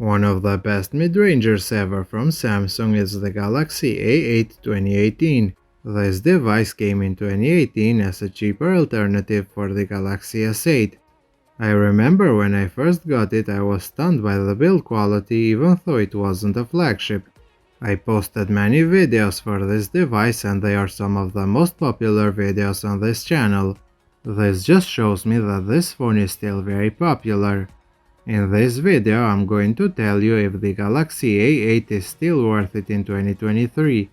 One of the best mid-rangers ever from Samsung is the Galaxy A8 2018. This device came in 2018 as a cheaper alternative for the Galaxy S8. I remember when I first got it, I was stunned by the build quality even though it wasn't a flagship. I posted many videos for this device and they are some of the most popular videos on this channel. This just shows me that this phone is still very popular. In this video, I'm going to tell you if the Galaxy A8 is still worth it in 2023.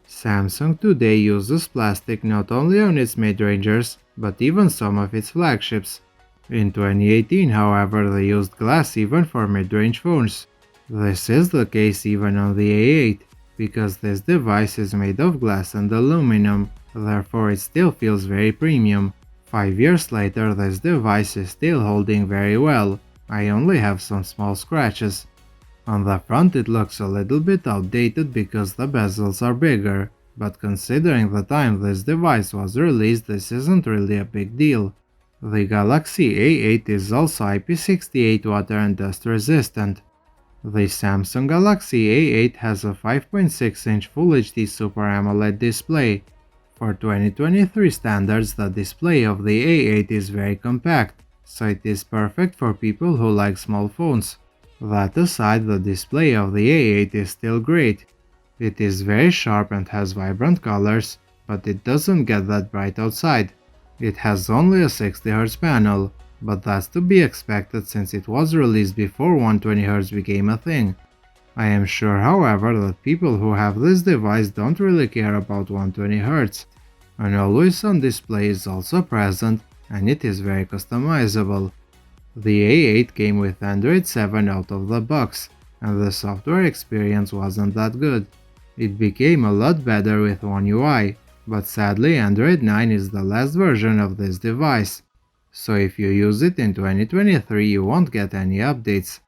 Samsung today uses plastic not only on its mid-rangers, but even some of its flagships. In 2018, however, they used glass even for mid-range phones. This is the case even on the A8, because this device is made of glass and aluminum, therefore it still feels very premium. 5 years later, this device is still holding very well. I only have some small scratches. On the front it looks a little bit outdated because the bezels are bigger, but considering the time this device was released, this isn't really a big deal. The Galaxy A8 is also IP68 water and dust resistant. The Samsung Galaxy A8 has a 5.6-inch Full HD Super AMOLED display. For 2023 standards, the display of the A8 is very compact, so it is perfect for people who like small phones. That aside, the display of the A8 is still great. It is very sharp and has vibrant colors, but it doesn't get that bright outside. It has only a 60Hz panel, but that's to be expected since it was released before 120Hz became a thing. I am sure, however, that people who have this device don't really care about 120Hz. An always-on display is also present, and it is very customizable. The A8 came with Android 7 out of the box, and the software experience wasn't that good. It became a lot better with One UI, but sadly Android 9 is the last version of this device. So if you use it in 2023 you won't get any updates.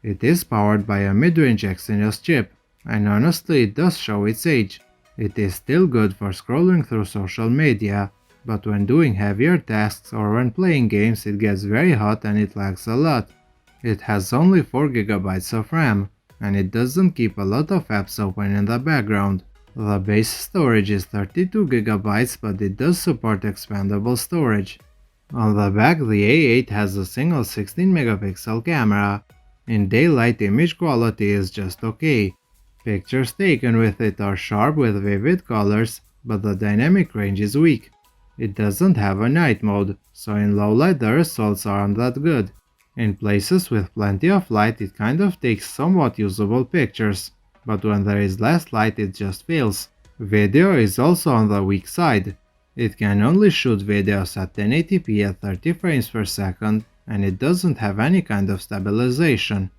It is powered by a mid-range Exynos chip, and honestly it does show its age. It is still good for scrolling through social media, but when doing heavier tasks or when playing games it gets very hot and it lags a lot. It has only 4GB of RAM, and it doesn't keep a lot of apps open in the background. The base storage is 32GB, but it does support expandable storage. On the back, the A8 has a single 16MP camera. In daylight, image quality is just okay. Pictures taken with it are sharp with vivid colors, but the dynamic range is weak. It doesn't have a night mode, so in low light the results aren't that good. In places with plenty of light it kind of takes somewhat usable pictures, but when there is less light it just fails. Video is also on the weak side. It can only shoot videos at 1080p at 30 frames per second, and it doesn't have any kind of stabilization.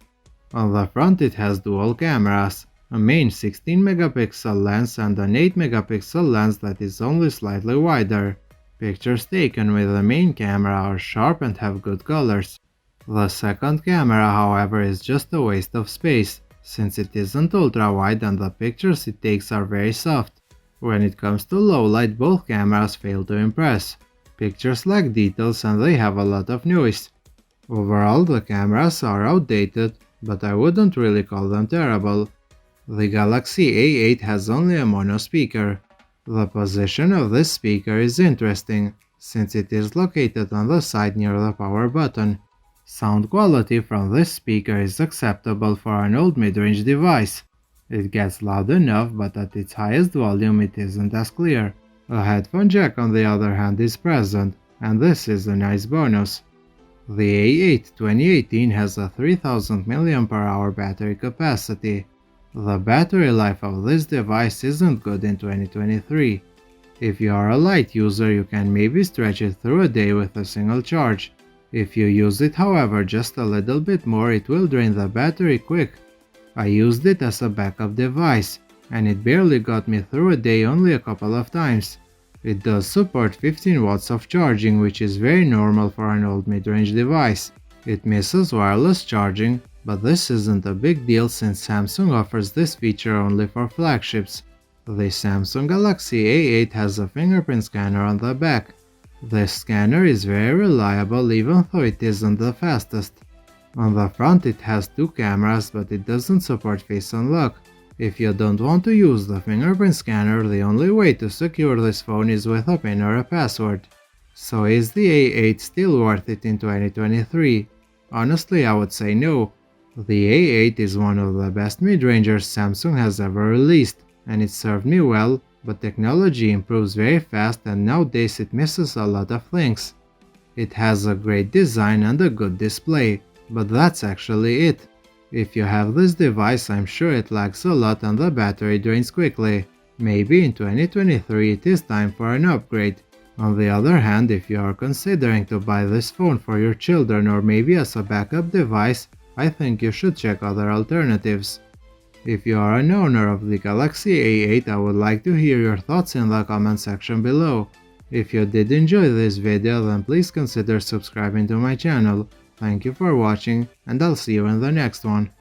On the front it has dual cameras, a main 16MP lens and an 8MP lens that is only slightly wider. Pictures taken with the main camera are sharp and have good colors. The second camera, however, is just a waste of space, since it isn't ultra-wide and the pictures it takes are very soft. When it comes to low light, both cameras fail to impress. Pictures lack details and they have a lot of noise. Overall, the cameras are outdated, but I wouldn't really call them terrible. The Galaxy A8 has only a mono speaker. The position of this speaker is interesting, since it is located on the side near the power button. Sound quality from this speaker is acceptable for an old mid-range device. It gets loud enough, but at its highest volume it isn't as clear. A headphone jack on the other hand is present, and this is a nice bonus. The A8 2018 has a 3000 mAh battery capacity. The battery life of this device isn't good in 2023. If you are a light user, you can maybe stretch it through a day with a single charge. If you use it, however, just a little bit more, it will drain the battery quick. I used it as a backup device, and it barely got me through a day only a couple of times. It does support 15 watts of charging, which is very normal for an old mid-range device. It misses wireless charging, but this isn't a big deal since Samsung offers this feature only for flagships. The Samsung Galaxy A8 has a fingerprint scanner on the back. This scanner is very reliable even though it isn't the fastest. On the front it has 2 cameras, but it doesn't support face unlock. If you don't want to use the fingerprint scanner, the only way to secure this phone is with a PIN or a password. So is the A8 still worth it in 2023? Honestly, I would say no. The A8 is one of the best mid-rangers Samsung has ever released, and it served me well, but technology improves very fast and nowadays it misses a lot of things. It has a great design and a good display, but that's actually it. If you have this device, I'm sure it lags a lot and the battery drains quickly. Maybe in 2023 it is time for an upgrade. On the other hand, if you are considering to buy this phone for your children or maybe as a backup device, I think you should check other alternatives. If you are an owner of the Galaxy A8, I would like to hear your thoughts in the comment section below. If you did enjoy this video, then please consider subscribing to my channel. Thank you for watching, and I'll see you in the next one.